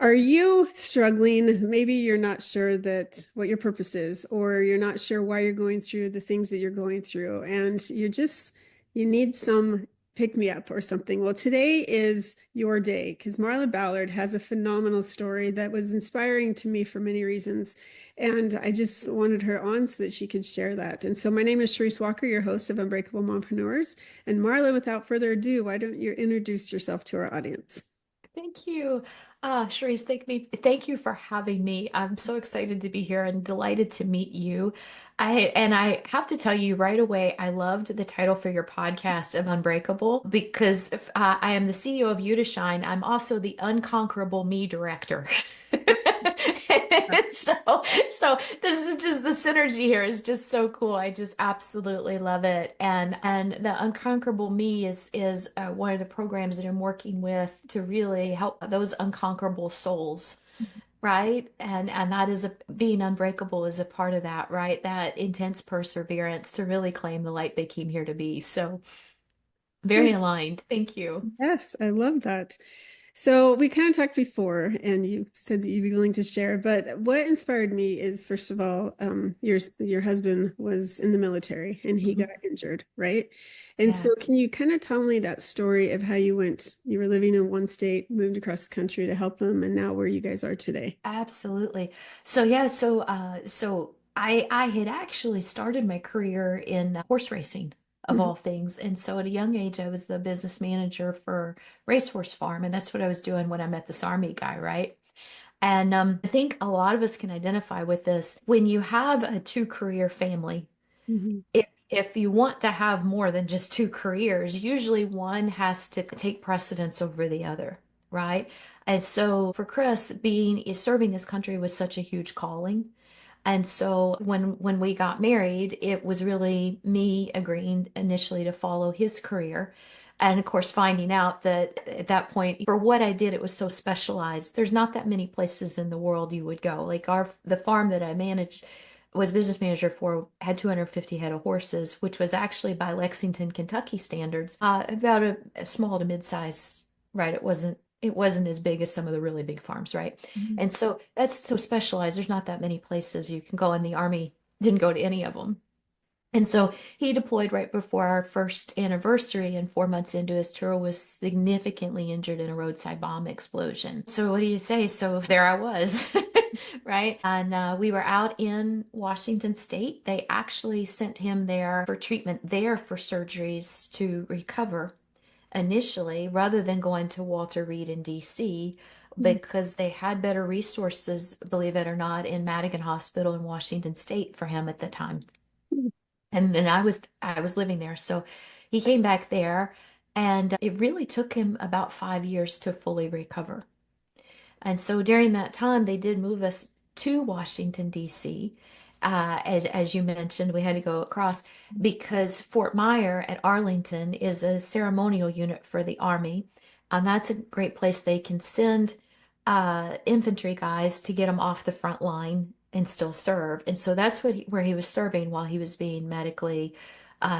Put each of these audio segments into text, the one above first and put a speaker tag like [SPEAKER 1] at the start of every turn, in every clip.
[SPEAKER 1] Are you struggling? Maybe you're not sure that what your purpose is, or you're not sure why you're going through the things that you're going through, and you need some pick me up or something. Well, today is your day because Marla Ballard has a phenomenal story that was inspiring to me for many reasons. And I just wanted her on so that she could share that. And so my name is Charisse Walker, your host of Unbreakable Mompreneurs. And Marla, without further ado, why don't you introduce yourself to our audience?
[SPEAKER 2] Thank you. Charisse, thank you for having me. I'm so excited to be here and delighted to meet you. I have to tell you right away, I loved the title for your podcast of Unbreakable because I am the CEO of You to Shine. I'm also the Unconquerable Me director. So, so this is just the synergy here is just so cool. I just absolutely love it. And the Unconquerable Me is one of the programs that I'm working with to really help those unconquerable souls, right? And that is being unbreakable is a part of that, right? That intense perseverance to really claim the light they came here to be. So very aligned. Thank you.
[SPEAKER 1] Yes, I love that. So we kind of talked before, and you said that you'd be willing to share. But what inspired me is, first of all, your husband was in the military and he
[SPEAKER 2] Mhm.
[SPEAKER 1] got injured, right? And
[SPEAKER 2] Yeah.
[SPEAKER 1] so, can you kind of tell me that story of how you were living in one state, moved across the country to help him, and now where you guys are today?
[SPEAKER 2] Absolutely. So yeah, so I had actually started my career in horse racing of
[SPEAKER 1] Mhm.
[SPEAKER 2] all things. And so at a young age I was the business manager for racehorse farm and that's what I was doing when I met this army guy, right? And I think a lot of us can identify with this. When you have a two career family,
[SPEAKER 1] Mhm.
[SPEAKER 2] if you want to have more than just two careers, usually one has to take precedence over the other, right? And so for Chris, being serving his country was such a huge calling. And so when we got married, it was really me agreeing initially to follow his career. And of course, finding out that at that point, for what I did, it was so specialized. There's not that many places in the world you would go. Like the farm that I managed was business manager for had 250 head of horses, which was actually by Lexington, Kentucky standards, about a small to mid-size, right? It wasn't as big as some of the really big farms, right?
[SPEAKER 1] Mhm.
[SPEAKER 2] And so that's so specialized. There's not that many places you can go, and the Army didn't go to any of them. And so he deployed right before our first anniversary, and 4 months into his tour was significantly injured in a roadside bomb explosion. So what do you say? So there I was, right? And we were out in Washington State. They actually sent him there for treatment, there for surgeries to recover initially, rather than going to Walter Reed in DC, because they had better resources, believe it or not, in Madigan Hospital in Washington State for him at the time.
[SPEAKER 1] Mhm.
[SPEAKER 2] And I was living there. So he came back there and it really took him about 5 years to fully recover. And so during that time, they did move us to Washington, D.C. As you mentioned, we had to go across because Fort Myer at Arlington is a ceremonial unit for the Army. And that's a great place they can send infantry guys to get them off the front line and still serve. And so that's where he was serving while he was being medically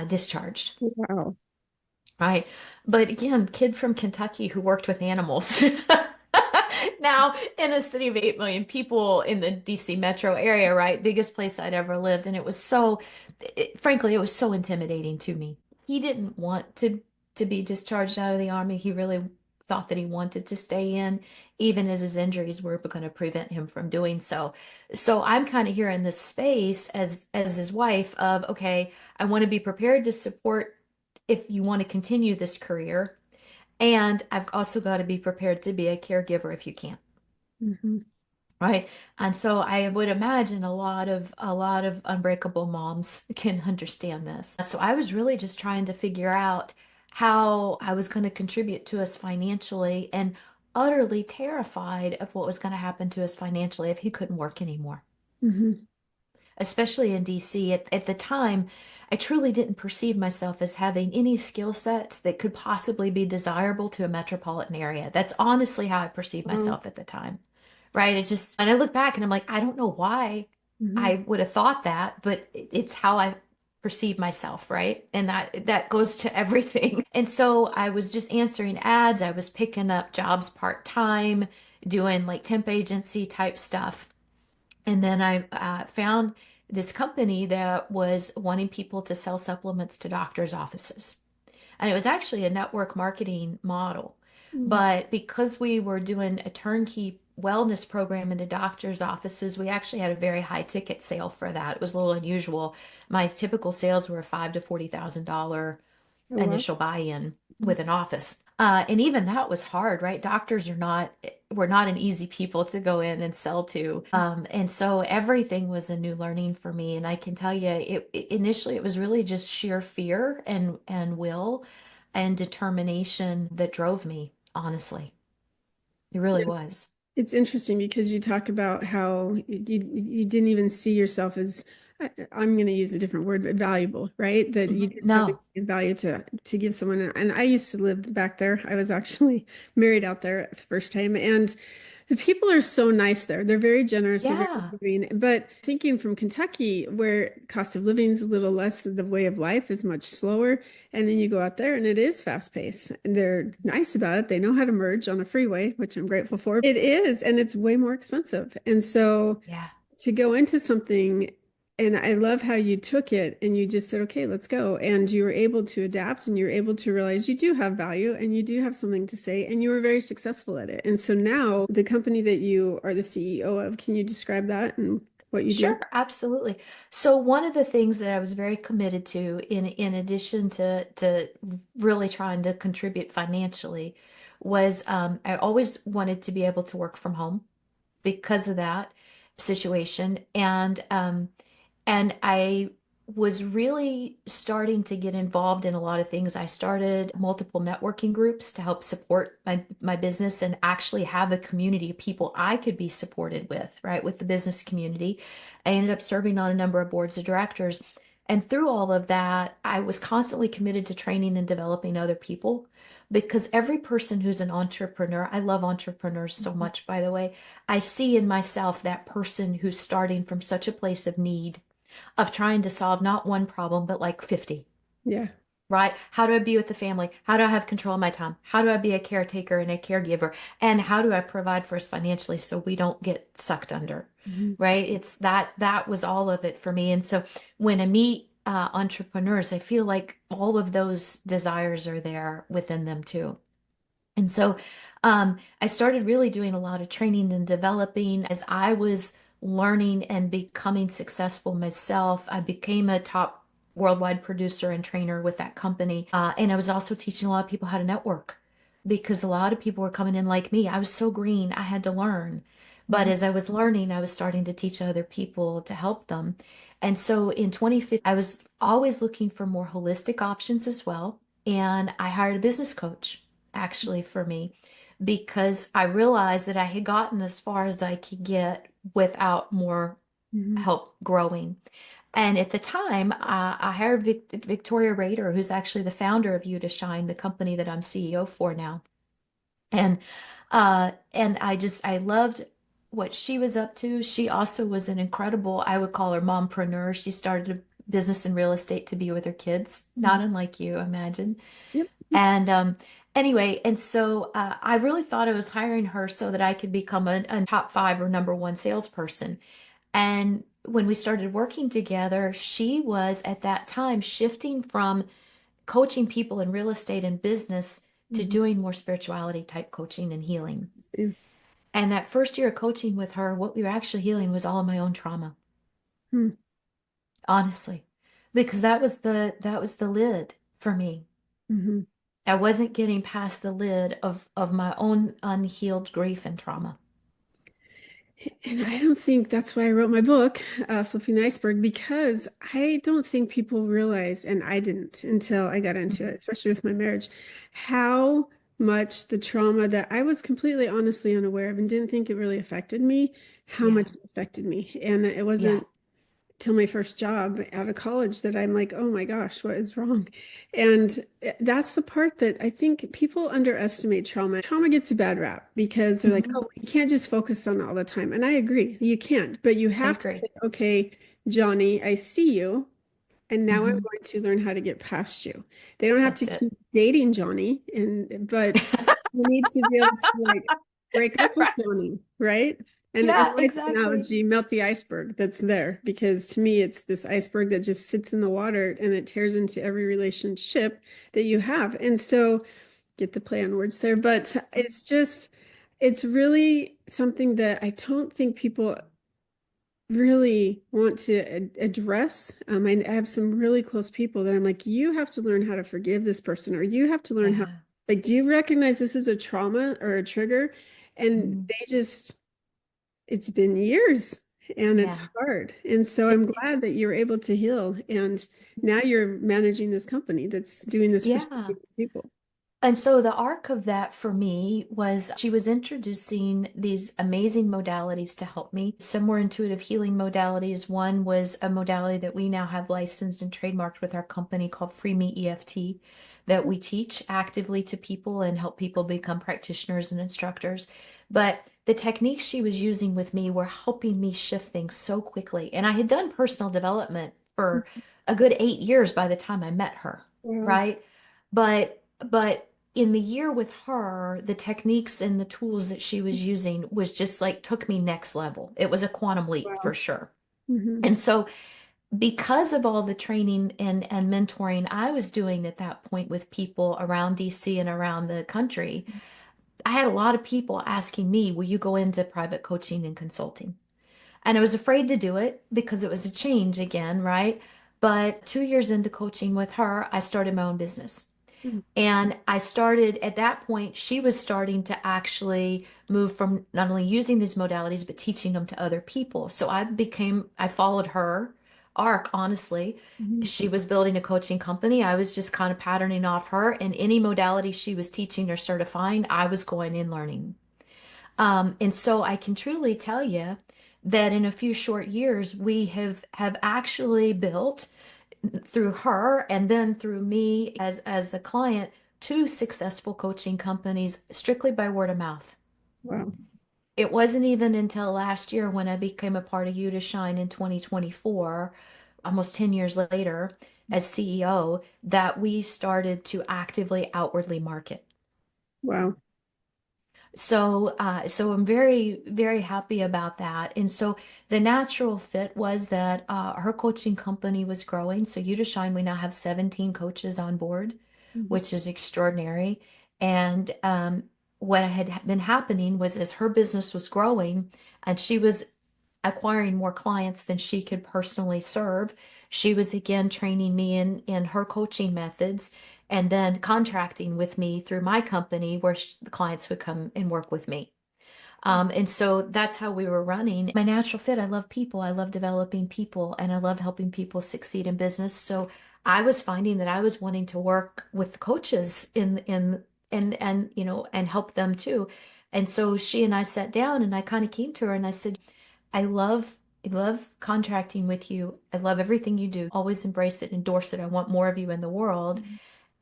[SPEAKER 2] discharged.
[SPEAKER 1] Wow.
[SPEAKER 2] Right. But again, kid from Kentucky who worked with animals. Now, in a city of 8 million people in the DC metro area, right? Biggest place I'd ever lived. And it was frankly, it was so intimidating to me. He didn't want to be discharged out of the army. He really thought that he wanted to stay in, even as his injuries were going to prevent him from doing so. So I'm kind of here in this space as his wife of, okay, I want to be prepared to support if you want to continue this career. And I've also got to be prepared to be a caregiver if you can,
[SPEAKER 1] Mhm.
[SPEAKER 2] right? And so I would imagine a lot of unbreakable moms can understand this. So I was really just trying to figure out how I was going to contribute to us financially and utterly terrified of what was going to happen to us financially if he couldn't work anymore,
[SPEAKER 1] Mhm.
[SPEAKER 2] especially in DC. At the time, I truly didn't perceive myself as having any skill sets that could possibly be desirable to a metropolitan area. That's honestly how I perceived
[SPEAKER 1] Wow.
[SPEAKER 2] myself at the time, right? And I look back and I'm like, I don't know why
[SPEAKER 1] Mhm.
[SPEAKER 2] I would have thought that, but it's how I perceive myself, right? And that goes to everything. And so I was just answering ads, I was picking up jobs part-time, doing like temp agency type stuff. And then I found this company that was wanting people to sell supplements to doctors' offices. And it was actually a network marketing model.
[SPEAKER 1] Mm.
[SPEAKER 2] But because we were doing a turnkey wellness program in the doctor's offices, we actually had a very high ticket sale for that. It was a little unusual. My typical sales were five to $40,000
[SPEAKER 1] Oh, wow.
[SPEAKER 2] initial buy-in
[SPEAKER 1] Mm.
[SPEAKER 2] with an office. And even that was hard, right? Doctors are not, we're not an easy people to go in and sell to. And so everything was a new learning for me. And I can tell you, initially it was really just sheer fear and will and determination that drove me, honestly. It really was.
[SPEAKER 1] It's interesting because you talk about how you didn't even see yourself as I'm going to use a different word, but valuable, right? That you
[SPEAKER 2] Mhm.
[SPEAKER 1] didn't have
[SPEAKER 2] No.
[SPEAKER 1] any value to give someone. And I used to live back there. I was actually married out there at the first time, and the people are so nice there. They're very generous. They're very
[SPEAKER 2] Yeah.
[SPEAKER 1] giving. But thinking from Kentucky, where cost of living is a little less, the way of life is much slower. And then you go out there and it is fast paced. And they're nice about it. They know how to merge on a freeway, which I'm grateful for. It is, and it's way more expensive. And so
[SPEAKER 2] Yeah.
[SPEAKER 1] to go into something, and I love how you took it and you just said, okay, let's go. And you were able to adapt and you're able to realize you do have value and you do have something to say, and you were very successful at it. And so now the company that you are the CEO of, can you describe that and what you do?
[SPEAKER 2] Sure, absolutely. So one of the things that I was very committed to in addition to really trying to contribute financially was I always wanted to be able to work from home because of that situation. And I was really starting to get involved in a lot of things. I started multiple networking groups to help support my business and actually have a community of people I could be supported with, right, with the business community. I ended up serving on a number of boards of directors. And through all of that, I was constantly committed to training and developing other people because every person who's an entrepreneur, I love entrepreneurs so much, by the way. I see in myself that person who's starting from such a place of need of trying to solve not one problem, but like 50,
[SPEAKER 1] Yeah.
[SPEAKER 2] right? How do I be with the family? How do I have control of my time? How do I be a caretaker and a caregiver? And how do I provide for us financially so we don't get sucked under,
[SPEAKER 1] Mhm.
[SPEAKER 2] right? It's that was all of it for me. And so when I meet entrepreneurs, I feel like all of those desires are there within them too. And so I started really doing a lot of training and developing as I was learning and becoming successful myself. I became a top worldwide producer and trainer with that company. And I was also teaching a lot of people how to network because a lot of people were coming in like me. I was so green, I had to learn. But
[SPEAKER 1] Mhm.
[SPEAKER 2] as I was learning, I was starting to teach other people to help them. And so in 2015, I was always looking for more holistic options as well. And I hired a business coach actually for me because I realized that I had gotten as far as I could get without more
[SPEAKER 1] Mhm.
[SPEAKER 2] help growing. And at the time, I hired Victoria Rader, who's actually the founder of You to Shine, the company that I'm CEO for now. And and I loved what she was up to. She also was an incredible, I would call her mompreneur. She started a business in real estate to be with her kids,
[SPEAKER 1] Mhm.
[SPEAKER 2] not unlike you, imagine.
[SPEAKER 1] Yep.
[SPEAKER 2] And anyway, and so I really thought I was hiring her so that I could become a top five or number one salesperson. And when we started working together, she was at that time shifting from coaching people in real estate and business to
[SPEAKER 1] Mhm.
[SPEAKER 2] doing more spirituality type coaching and healing.
[SPEAKER 1] Same.
[SPEAKER 2] And that first year of coaching with her, what we were actually healing was all of my own trauma,
[SPEAKER 1] Hmm.
[SPEAKER 2] honestly, because that was the lid for me.
[SPEAKER 1] Mhm.
[SPEAKER 2] I wasn't getting past the lid of my own unhealed grief and trauma.
[SPEAKER 1] And I don't think that's why I wrote my book, Flipping the Iceberg, because I don't think people realize, and I didn't until I got into it,
[SPEAKER 2] Mhm.
[SPEAKER 1] especially with my marriage, how much the trauma that I was completely honestly unaware of and didn't think it really affected me, how
[SPEAKER 2] Yeah,
[SPEAKER 1] much it affected me. And it
[SPEAKER 2] yeah,
[SPEAKER 1] wasn't till my first job out of college that I'm like, oh my gosh, what is wrong? And that's the part that I think people underestimate trauma. Trauma gets a bad rap because they're like,
[SPEAKER 2] hmm
[SPEAKER 1] oh, you can't just focus on it all the time. And I agree, you can't, but you
[SPEAKER 2] I
[SPEAKER 1] have to
[SPEAKER 2] agree.
[SPEAKER 1] say, okay, Johnny, I see you. And now I'm
[SPEAKER 2] hmm
[SPEAKER 1] going to learn how to get past you. They don't have to
[SPEAKER 2] That's it.
[SPEAKER 1] keep dating Johnny, but you need to be able to like break up with
[SPEAKER 2] Right.
[SPEAKER 1] Tony, right? And I
[SPEAKER 2] Yeah,
[SPEAKER 1] like the
[SPEAKER 2] exactly.
[SPEAKER 1] analogy, melt the iceberg that's there, because to me, it's this iceberg that just sits in the water and it tears into every relationship that you have. And so, get the play on words there, but it's really something that I don't think people really want to address. I have some really close people that I'm like, you have to learn how to forgive this person, or you have to learn how,
[SPEAKER 2] Yeah.
[SPEAKER 1] like, do you recognize this is a trauma or a trigger? And
[SPEAKER 2] Mhm.
[SPEAKER 1] they just, it's been years and it's
[SPEAKER 2] Yeah.
[SPEAKER 1] hard. And so I'm
[SPEAKER 2] It,
[SPEAKER 1] glad that you're able to heal. And now you're managing this company that's doing this for so
[SPEAKER 2] yeah.
[SPEAKER 1] many people.
[SPEAKER 2] And so the arc of that for me was she was introducing these amazing modalities to help me. Some were intuitive healing modalities. One was a modality that we now have licensed and trademarked with our company called Free Me EFT that we teach actively to people and help people become practitioners and instructors. But the techniques she was using with me were helping me shift things so quickly. And I had done personal development for a good 8 years by the time I met her,
[SPEAKER 1] Wow.
[SPEAKER 2] right? But in the year with her, the techniques and the tools that she was using was just like took me next level. It was a quantum leap
[SPEAKER 1] Wow.
[SPEAKER 2] for sure.
[SPEAKER 1] Hmm.
[SPEAKER 2] And so because of all the training and mentoring I was doing at that point with people around DC and around the country, I had a lot of people asking me, will you go into private coaching and consulting? And I was afraid to do it because it was a change again, right? But 2 years into coaching with her, I started my own business. And I started at that point, she was starting to actually move from not only using these modalities, but teaching them to other people. So I followed her arc, honestly.
[SPEAKER 1] Hmm.
[SPEAKER 2] She was building a coaching company. I was just kind of patterning off her, and any modality she was teaching or certifying, I was going in learning. And so I can truly tell you that in a few short years, we have actually built through her and then through me as a client two successful coaching companies strictly by word of mouth.
[SPEAKER 1] Wow.
[SPEAKER 2] It wasn't even until last year when I became a part of You to Shine in 2024, almost 10 years later as CEO, that we started to actively outwardly market.
[SPEAKER 1] Wow.
[SPEAKER 2] So I'm very, very happy about that. And so the natural fit was that her coaching company was growing. So You to Shine, we now have 17 coaches on board,
[SPEAKER 1] Mhm.
[SPEAKER 2] which is extraordinary. And what had been happening was as her business was growing and she was acquiring more clients than she could personally serve. She was again training me in her coaching methods and then contracting with me through my company where the clients would come and work with me. And so that's how we were running. My natural fit, I love people. I love developing people and I love helping people succeed in business. So I was finding that I was wanting to work with coaches in and and help them too. And so she and I sat down and I kind of came to her and I said, I love contracting with you. I love everything you do. Always embrace it, endorse it. I want more of you in the world.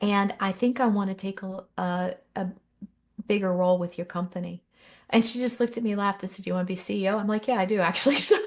[SPEAKER 2] And I think I want to take a bigger role with your company. And she just looked at me, laughed, and said, "You want to be CEO?" I'm like, "Yeah, I do actually."
[SPEAKER 1] That's so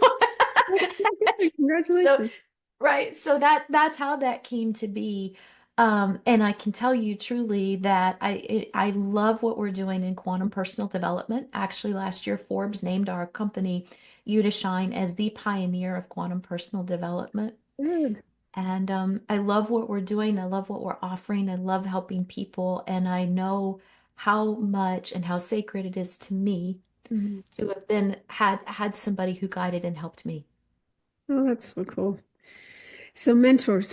[SPEAKER 1] good.
[SPEAKER 2] So,
[SPEAKER 1] Congratulations.
[SPEAKER 2] right. So that's how that came to be. And I can tell you truly that I love what we're doing in quantum personal development. Actually, last year Forbes named our company You to Shine as the pioneer of quantum personal development.
[SPEAKER 1] Good.
[SPEAKER 2] And I love what we're doing. I love what we're offering. I love helping people. And I know how much and how sacred it is to me
[SPEAKER 1] Mhm.
[SPEAKER 2] to have been had somebody who guided and helped me.
[SPEAKER 1] Oh, that's so cool. So mentors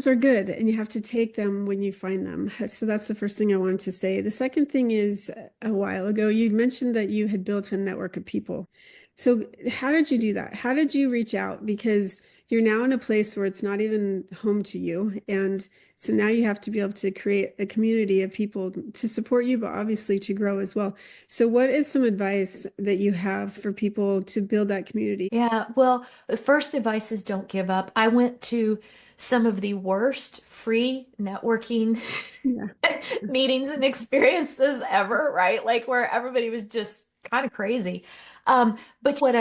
[SPEAKER 1] are good, and you have to take them when you find them. So that's the first thing I wanted to say. The second thing is a while ago, you mentioned that you had built a network of people. So how did you do that? How did you reach out? Because you're now in a place where it's not even home to you. And so now you have to be able to create a community of people to support you, but obviously to grow as well. So what is some advice that you have for people to build that community?
[SPEAKER 2] Yeah, well, the first advice is don't give up. I went to some of the worst free networking
[SPEAKER 1] Yeah.
[SPEAKER 2] meetings and experiences ever, right? Like where everybody was just kind of crazy. But what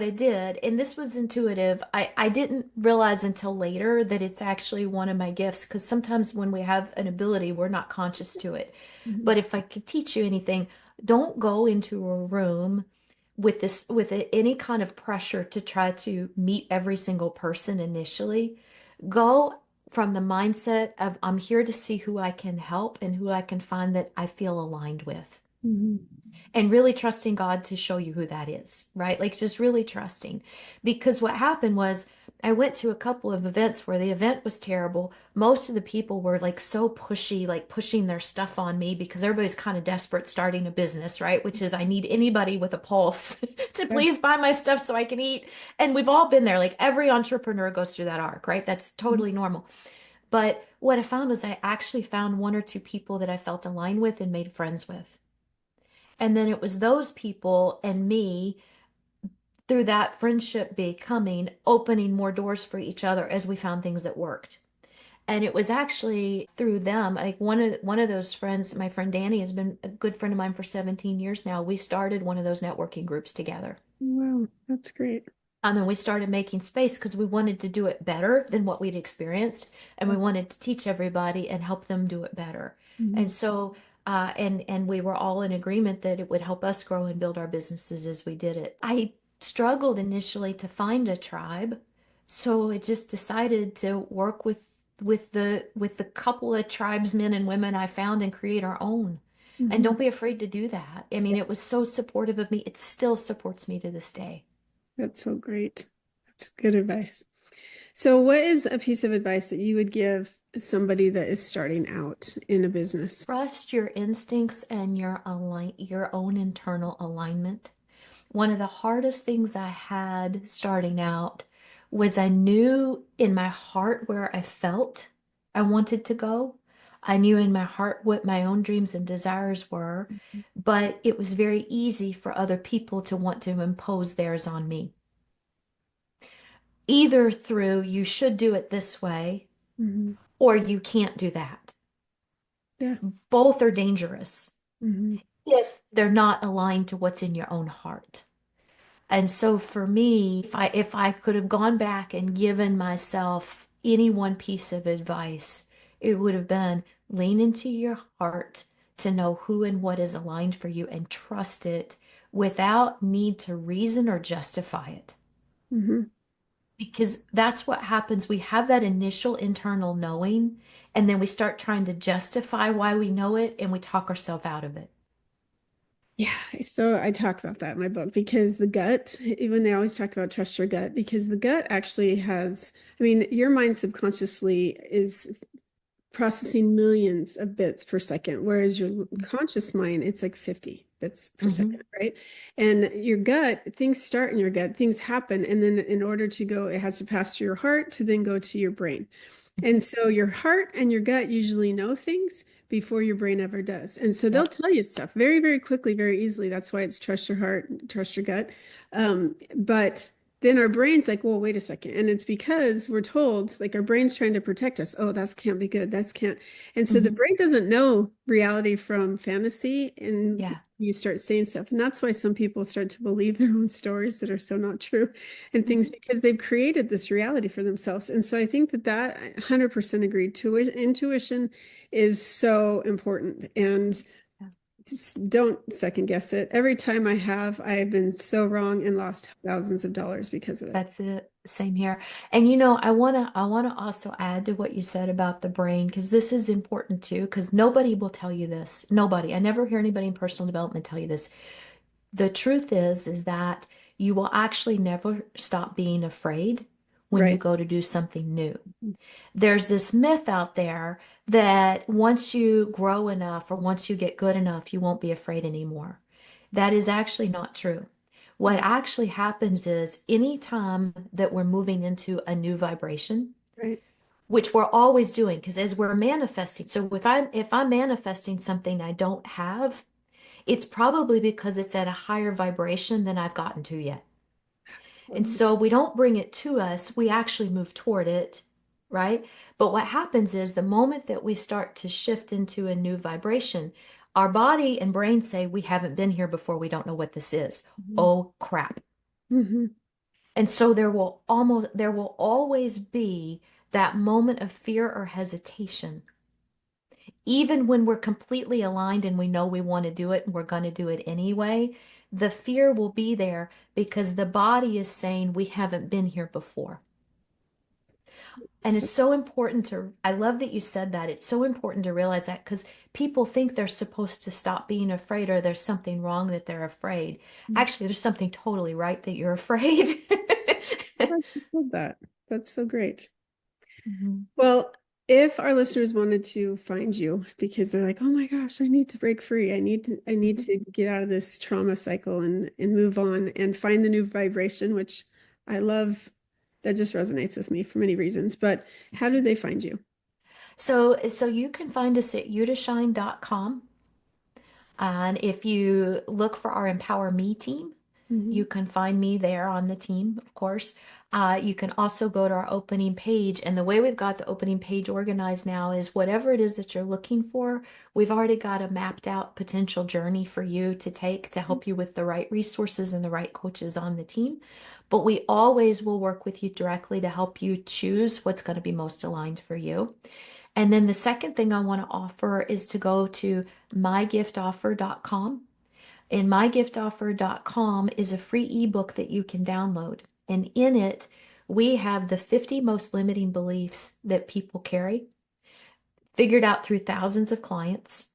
[SPEAKER 2] I did, and this was intuitive. I didn't realize until later that it's actually one of my gifts because sometimes when we have an ability, we're not conscious to it.
[SPEAKER 1] Mhm.
[SPEAKER 2] But if I could teach you anything, don't go into a room any kind of pressure to try to meet every single person initially. Go from the mindset of I'm here to see who I can help and who I can find that I feel aligned with
[SPEAKER 1] Mhm.
[SPEAKER 2] and really trusting God to show you who that is, right? Like just really trusting. Because what happened was I went to a couple of events where the event was terrible. Most of the people were like so pushy, like pushing their stuff on me because everybody's kind of desperate starting a business, right? Which is I need anybody with a pulse to
[SPEAKER 1] Yeah.
[SPEAKER 2] please buy my stuff so I can eat. And we've all been there. Like every entrepreneur goes through that arc, right? That's
[SPEAKER 1] Mhm.
[SPEAKER 2] totally normal. But what I found was I actually found one or two people that I felt aligned with and made friends with. And then it was those people and me through that friendship becoming opening more doors for each other as we found things that worked. And it was actually through them, like one of those friends, my friend Danny has been a good friend of mine for 17 years now. We started one of those networking groups together.
[SPEAKER 1] Wow, that's great.
[SPEAKER 2] And then we started making space because we wanted to do it better than what we'd experienced. And we wanted to teach everybody and help them do it better.
[SPEAKER 1] Mhm.
[SPEAKER 2] And so, and we were all in agreement that it would help us grow and build our businesses as we did it. I struggled initially to find a tribe. So I just decided to work with the couple of tribesmen and women I found and create our own. And
[SPEAKER 1] Mhm.
[SPEAKER 2] don't be afraid to do that. I mean, it was so supportive of me. It still supports me to this day.
[SPEAKER 1] That's so great. That's good advice. So, what is a piece of advice that you would give somebody that is starting out in a business?
[SPEAKER 2] Trust your instincts and your own internal alignment. One of the hardest things I had starting out was I knew in my heart where I felt I wanted to go. I knew in my heart what my own dreams and desires were, but it was very easy for other people to want to impose theirs on me. Either through you should do it this way
[SPEAKER 1] Mhm.
[SPEAKER 2] or you can't do that.
[SPEAKER 1] Yeah.
[SPEAKER 2] Both are dangerous
[SPEAKER 1] Mhm.
[SPEAKER 2] if they're not aligned to what's in your own heart. And so for me, if I could have gone back and given myself any one piece of advice, it would have been lean into your heart to know who and what is aligned for you and trust it without need to reason or justify it.
[SPEAKER 1] Mhm.
[SPEAKER 2] Because that's what happens. We have that initial internal knowing, and then we start trying to justify why we know it, and we talk ourselves out of it.
[SPEAKER 1] Yeah, so I talk about that in my book because the gut, even they always talk about trust your gut, because the gut actually has, I mean, your mind subconsciously is processing millions of bits per second, whereas your conscious mind, it's like 50 bits per
[SPEAKER 2] Mm-hmm.
[SPEAKER 1] second, right? And your gut, things start in your gut, things happen, and then in order to go, it has to pass through your heart to then go to your brain. And so your heart and your gut usually know things before your brain ever does. And so they'll
[SPEAKER 2] Yep.
[SPEAKER 1] tell you stuff very, very quickly, very easily. That's why it's trust your heart, trust your gut. But then our brain's like, well, wait a second. And it's because we're told, like our brain's trying to protect us. Oh, that can't be good. That's can't. And so the
[SPEAKER 2] Mm-hmm.
[SPEAKER 1] brain doesn't know reality from fantasy. And
[SPEAKER 2] Yeah.
[SPEAKER 1] you start saying stuff. And that's why some people start to believe their own stories that are so not true and things
[SPEAKER 2] Mm-hmm.
[SPEAKER 1] because they've created this reality for themselves. And so I think that 100% agreed to it. Intuition is so important. And
[SPEAKER 2] Yeah.
[SPEAKER 1] just don't second guess it. Every time I've been so wrong and lost thousands of dollars because of it.
[SPEAKER 2] That's it. Same here. And I wanna also add to what you said about the brain because this is important too, because nobody will tell you this. Nobody. I never hear anybody in personal development tell you this. The truth is that you will actually never stop being afraid when you
[SPEAKER 1] Right.
[SPEAKER 2] go to do something new. There's this myth out there that once you grow enough or once you get good enough, you won't be afraid anymore. That is actually not true. What actually happens is anytime that we're moving into a new vibration,
[SPEAKER 1] Right.
[SPEAKER 2] which we're always doing, because as we're manifesting, so if I'm manifesting something I don't have, it's probably because it's at a higher vibration than I've gotten to yet. And
[SPEAKER 1] Totally.
[SPEAKER 2] so we don't bring it to us, we actually move toward it, right? But what happens is the moment that we start to shift into a new vibration, Our body and brain say we haven't been here before. We don't know what this is. Oh, crap.
[SPEAKER 1] Mm-hmm.
[SPEAKER 2] And so there will always be that moment of fear or hesitation. Even when we're completely aligned and we know we want to do it and we're going to do it anyway, the fear will be there because the body is saying we haven't been here before. And it's so important I love that you said that. It's so important to realize that because people think they're supposed to stop being afraid or there's something wrong that they're afraid. Actually, there's something totally right that you're afraid.
[SPEAKER 1] I said that. That's so great.
[SPEAKER 2] Mm-hmm.
[SPEAKER 1] Well, if our listeners wanted to find you because they're like, oh my gosh, I need to break free. I need to get out of this trauma cycle and move on and find the new vibration, which I love. That just resonates with me for many reasons. But how do they find you?
[SPEAKER 2] So you can find us at youtashine.com. And if you look for our Empower Me team, you can find me there on the team, of course. You can also go to our opening page. And the way we've got the opening page organized now is whatever it is that you're looking for, we've already got a mapped out potential journey for you to take to help you with the right resources and the right coaches on the team. But we always will work with you directly to help you choose what's going to be most aligned for you. And then the second thing I want to offer is to go to mygiftoffer.com. And mygiftoffer.com is a free ebook that you can download. And in it, we have the 50 most limiting beliefs that people carry, figured out through thousands of clients,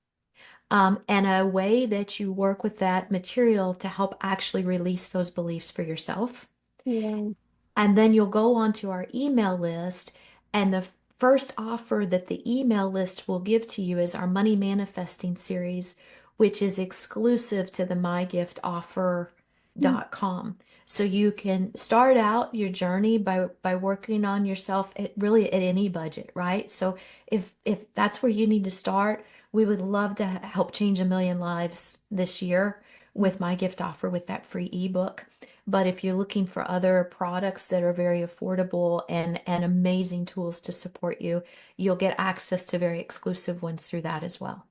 [SPEAKER 2] and a way that you work with that material to help actually release those beliefs for yourself.
[SPEAKER 1] Wow.
[SPEAKER 2] And then you'll go onto our email list, and the first offer that the email list will give to you is our Money Manifesting series, which is exclusive to the mygiftoffer.com. So you can start out your journey by working on yourself at any budget, right? So if that's where you need to start, we would love to help change 1 million lives this year with My Gift Offer with that free ebook. But if you're looking for other products that are very affordable and amazing tools to support you, you'll get access to very exclusive ones through that as well.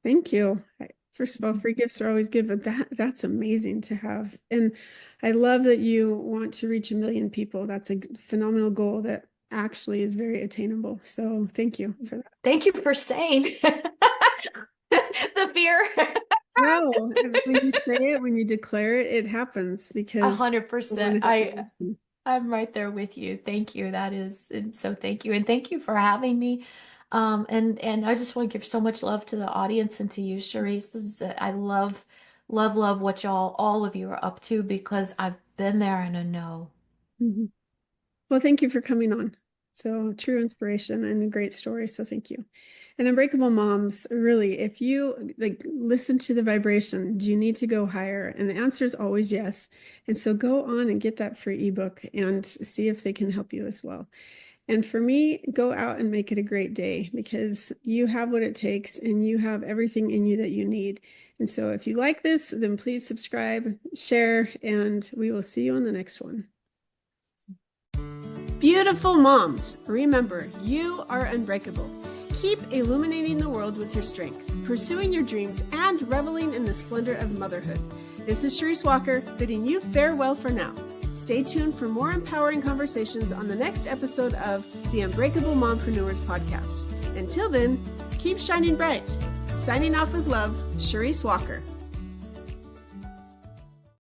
[SPEAKER 1] Thank you. First of all, free gifts are always good, but that's amazing to have. And I love that you want to reach 1 million people. That's a phenomenal goal that actually is very attainable. So thank you for that.
[SPEAKER 2] Thank you for saying the fear.
[SPEAKER 1] No, when you say it, when you declare it, it happens because
[SPEAKER 2] 100%. I'm right there with you. Thank you. And so thank you. And thank you for having me. And I just want to give so much love to the audience and to you, Charisse. I love what all of you are up to because I've been there and I know.
[SPEAKER 1] Well, thank you for coming on. So true inspiration and a great story. So thank you. And Unbreakable Moms, really, if you listen to the vibration, do you need to go higher? And the answer is always yes. And so go on and get that free ebook and see if they can help you as well. And for me, go out and make it a great day because you have what it takes and you have everything in you that you need. And so if you like this, then please subscribe, share, and we will see you on the next one. Beautiful moms, remember, you are unbreakable. Keep illuminating the world with your strength, pursuing your dreams, and reveling in the splendor of motherhood. This is Charisse Walker, bidding you farewell for now. Stay tuned for more empowering conversations on the next episode of the Unbreakable Mompreneurs podcast. Until then, keep shining bright. Signing off with love, Charisse Walker.